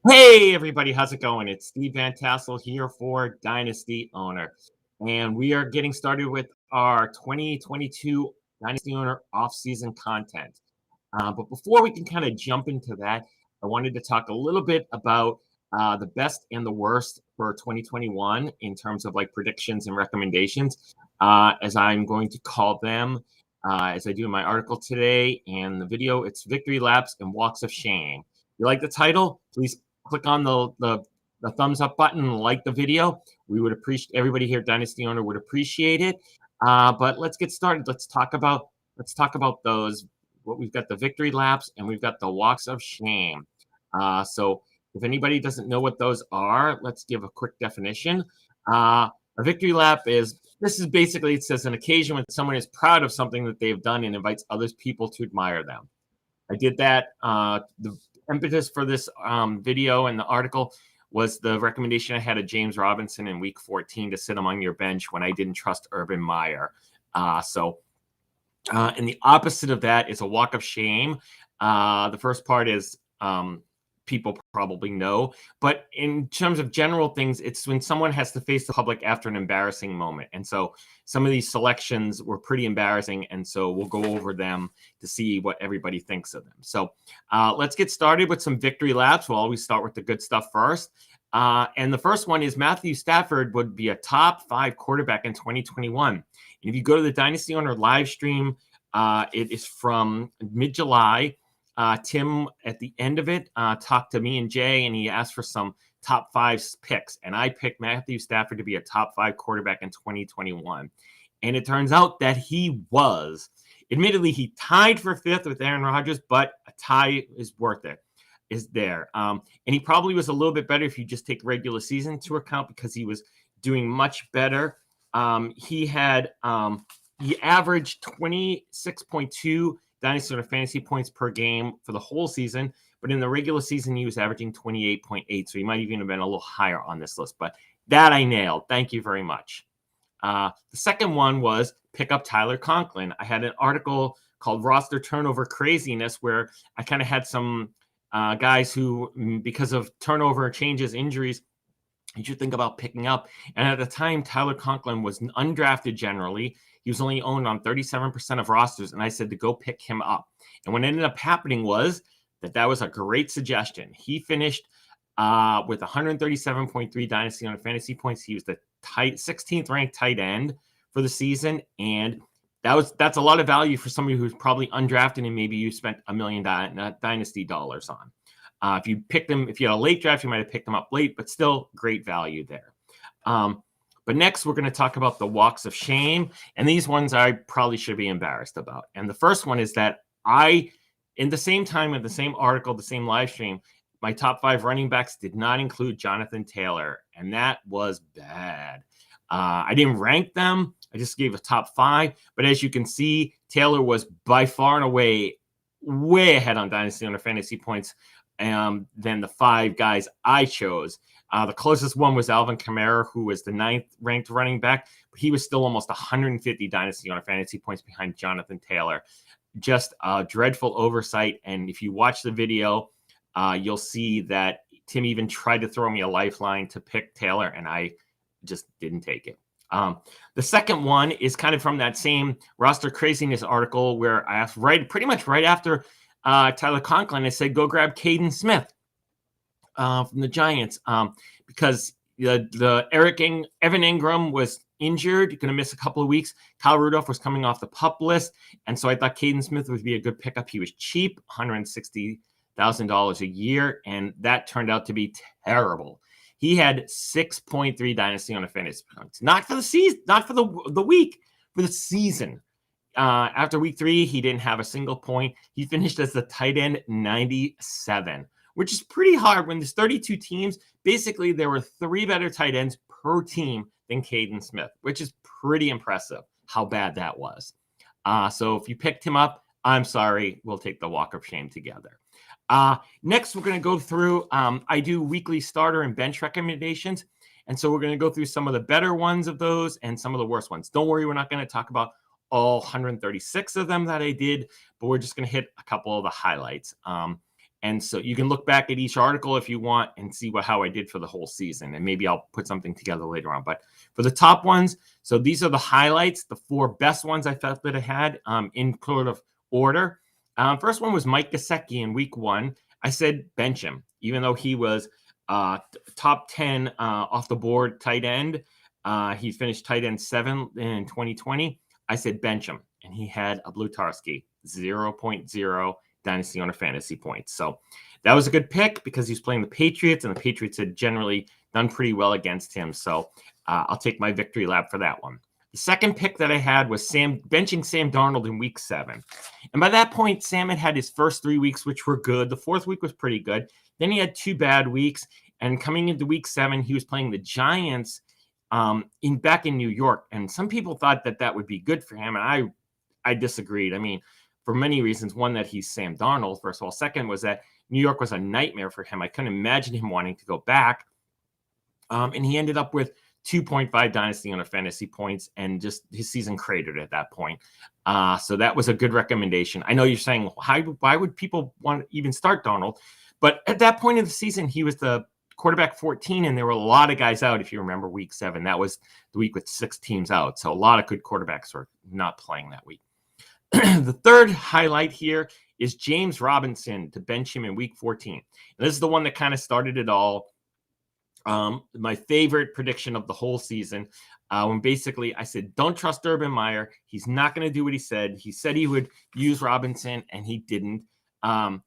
Hey everybody, how's it going? It's Steve Van Tassel here for Dynasty Owner. And we are getting started with our 2022 Dynasty Owner off-season content. But before we can kind of jump into that, I wanted to talk a little bit about the best and the worst for 2021 in terms of like predictions and recommendations, as I'm going to call them, as I do in my article today and the video. It's Victory Laps and Walks of Shame. You like the title? Please click on the thumbs up button and like the video. We would appreciate, everybody here at Dynasty Owner would appreciate it. But let's get started. Let's talk about those. What we've got the victory laps and we've got the walks of shame. So if anybody doesn't know what those are, let's give a quick definition. A victory lap this is basically, it says an occasion when someone is proud of something that they've done and invites other people to admire them. I did that. The impetus for this video and the article was the recommendation I had of James Robinson in week 14 to sit among your bench when I didn't trust Urban Meyer. And the opposite of that is a walk of shame. The first part is people probably know, but in terms of general things, it's when someone has to face the public after an embarrassing moment. And so some of these selections were pretty embarrassing, and so we'll go over them to see what everybody thinks of them. So let's get started with some victory laps. We'll always start with the good stuff first. And the first one is Matthew Stafford would be a top 5 quarterback in 2021. And if you go to the Dynasty Owner live stream, it is from mid-July. Tim, at the end of it, talked to me and Jay, and he asked for some top 5 picks. And I picked Matthew Stafford to be a top 5 quarterback in 2021. And it turns out that he was. Admittedly, he tied for 5th with Aaron Rodgers, but a tie is worth it. Is there. And he probably was a little bit better if you just take regular season into account, because he was doing much better. He averaged 26.2 Dynasty Owner fantasy points per game for the whole season, but in the regular season, he was averaging 28.8. So he might even have been a little higher on this list, but that I nailed. Thank you very much. The second one was pick up Tyler Conklin. I had an article called Roster Turnover Craziness, where I kind of had some guys who, because of turnover changes, injuries, you should think about picking up. And at the time, Tyler Conklin was undrafted generally. He was only owned on 37% of rosters, and I said to go pick him up. And what ended up happening was that was a great suggestion. He finished with 137.3 Dynasty Owner fantasy points. He was the 16th ranked tight end for the season, and that's a lot of value for somebody who's probably undrafted and maybe you spent $1 million Dynasty dollars on. If you picked them, if you had a late draft, you might have picked them up late, but still great value there. But next, we're going to talk about the walks of shame. And these ones I probably should be embarrassed about. And the first one is that in the same time, in the same article, the same live stream, my top 5 running backs did not include Jonathan Taylor. And that was bad. I didn't rank them. I just gave a top 5. But as you can see, Taylor was by far and away way ahead on Dynasty Owner fantasy points than the 5 guys I chose. The closest one was Alvin Kamara, who was the 9th ranked running back, but he was still almost 150 Dynasty Owner fantasy points behind Jonathan Taylor. Just a dreadful oversight. And if you watch the video, you'll see that Tim even tried to throw me a lifeline to pick Taylor, and I just didn't take it. The second one is kind of from that same Roster Craziness article, where I asked pretty much right after Tyler Conklin, I said, go grab Caden Smith from the Giants, because Evan Ingram was injured, going to miss a couple of weeks. Kyle Rudolph was coming off the PUP list, and so I thought Caden Smith would be a good pickup. He was cheap, $160,000 a year, and that turned out to be terrible. He had 6.3 Dynasty Owner fantasy points, not for the season, not for the week, for the season. After week 3, he didn't have a single point. He finished as the tight end 97, which is pretty hard when there's 32 teams. Basically, there were 3 better tight ends per team than Caden Smith, which is pretty impressive how bad that was. So if you picked him up, I'm sorry. We'll take the walk of shame together. Next, we're going to go through, I do weekly starter and bench recommendations. And so we're going to go through some of the better ones of those and some of the worst ones. Don't worry, we're not going to talk about all 136 of them that I did, but we're just going to hit a couple of the highlights. And so you can look back at each article if you want and see how I did for the whole season. And maybe I'll put something together later on. But for the top ones, so these are the highlights, the 4 best ones I felt that I had in sort of order. First one was Mike Gesicki in week 1. I said bench him, even though he was top 10 off the board tight end. He finished tight end 7 in 2020. I said bench him, and he had a Blutarski, 0.0 dynasty owner fantasy points. So that was a good pick because he's playing the Patriots, and the Patriots had generally done pretty well against him. So I'll take my victory lap for that one. The second pick that I had was benching Sam Darnold in week 7. And by that point, Sam had his first 3 weeks, which were good. The 4th week was pretty good. Then he had 2 bad weeks. And coming into week 7, he was playing the Giants back in New York. And some people thought that would be good for him. And I disagreed. I mean, for many reasons. One, that he's Sam Darnold, first of all. Second was that New York was a nightmare for him. I couldn't imagine him wanting to go back. And he ended up with 2.5 dynasty owner fantasy points, and just his season cratered at that point. So that was a good recommendation. I know you're saying, why would people want to even start Darnold? But at that point of the season, he was the quarterback 14, and there were a lot of guys out. If you remember week 7, that was the week with 6 teams out. So a lot of good quarterbacks were not playing that week. The third highlight here is James Robinson, to bench him in week 14. And this is the one that kind of started it all. My favorite prediction of the whole season, when basically I said, don't trust Urban Meyer. He's not going to do what he said. He said he would use Robinson, and he didn't.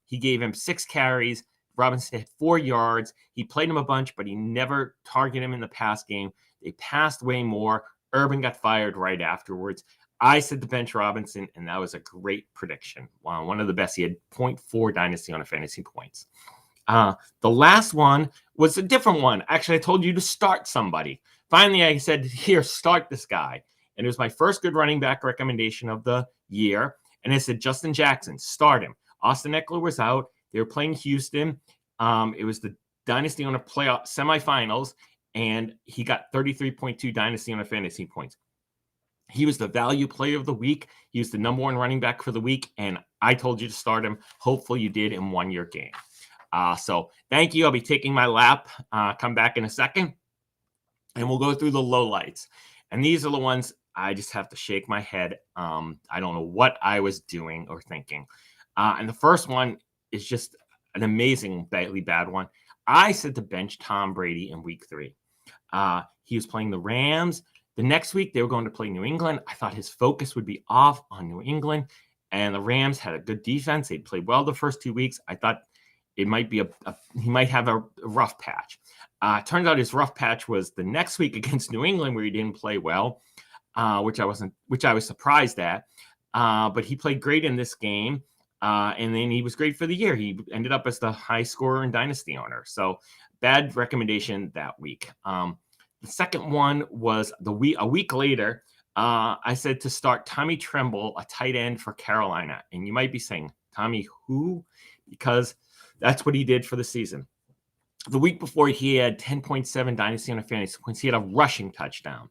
He gave him 6 carries. Robinson had 4 yards. He played him a bunch, but he never targeted him in the pass game. They passed way more. Urban got fired right afterwards. I said to bench Robinson, and that was a great prediction. Wow, one of the best. He had 0.4 dynasty on a fantasy points. The last one was a different one. Actually, I told you to start somebody. Finally, I said, here, start this guy. And it was my first good running back recommendation of the year. And I said, Justin Jackson, start him. Austin Eckler was out. They were playing Houston. It was the dynasty on a playoff semifinals, and he got 33.2 dynasty on a fantasy points. He was the value player of the week. He was the number 1 running back for the week, and I told you to start him. Hopefully you did and won your game. So thank you. I'll be taking my lap. Come back in a second, and we'll go through the lowlights. And these are the ones I just have to shake my head. I don't know what I was doing or thinking. And the first one is just an amazing, badly bad one. I said to bench Tom Brady in week 3. He was playing the Rams. The next week, they were going to play New England. I thought his focus would be off on New England, and the Rams had a good defense. They played well the first 2 weeks. I thought it might be he might have a rough patch. Turned out his rough patch was the next week against New England, where he didn't play well, which I was surprised at. But he played great in this game, and then he was great for the year. He ended up as the high scorer and dynasty owner. So bad recommendation that week. The second one was a week later. I said to start Tommy Tremble, a tight end for Carolina. And you might be saying, Tommy who? Because that's what he did for the season. The week before, he had 10.7 dynasty on a fantasy points. He had a rushing touchdown.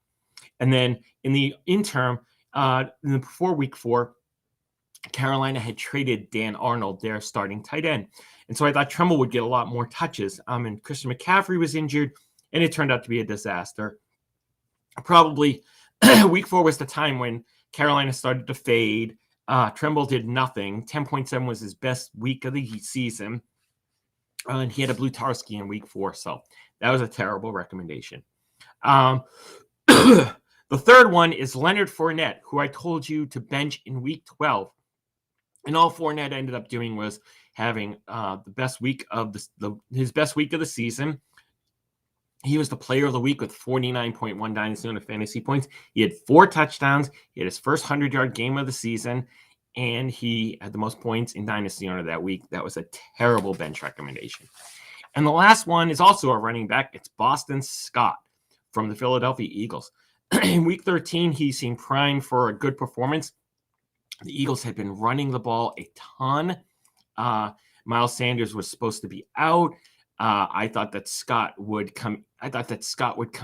And then in the interim, before week 4, Carolina had traded Dan Arnold, their starting tight end. And so I thought Tremble would get a lot more touches. And Christian McCaffrey was injured, and it turned out to be a disaster. Probably week 4 was the time when Carolina started to fade. Tremble did nothing. 10.7 was his best week of the season. And he had a Blutarski in week 4. So that was a terrible recommendation. The third one is Leonard Fournette, who I told you to bench in week 12. And all Fournette ended up doing was having the best week of his best week of the season. He was the player of the week with 49.1 dynasty on the fantasy points. He had 4 touchdowns. He had his first 100-yard game of the season, and he had the most points in dynasty owner that week. That was a terrible bench recommendation. And the last one is also a running back. It's Boston Scott from the Philadelphia Eagles. In week 13, he seemed primed for a good performance. The Eagles had been running the ball a ton. Miles Sanders was supposed to be out. I thought that Scott would come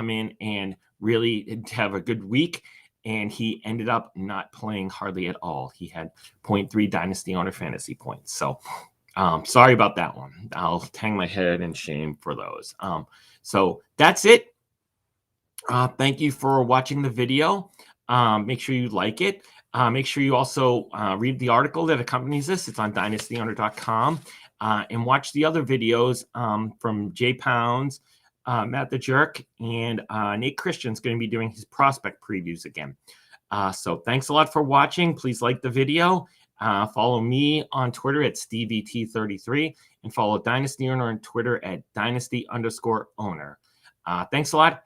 in and really have a good week, and he ended up not playing hardly at all. He had 0.3 dynasty owner fantasy points. So Sorry about that one. I'll hang my head in shame for those. So that's it. Thank you for watching the video. Make sure you like it. Make sure you also read the article that accompanies this. It's on dynastyowner.com. And watch the other videos from Jay Pounds, Matt the Jerk, and Nate Christian's going to be doing his prospect previews again. So thanks a lot for watching. Please like the video. Follow me on Twitter at SteveET33 and follow Dynasty Owner on Twitter at Dynasty_owner. Thanks a lot.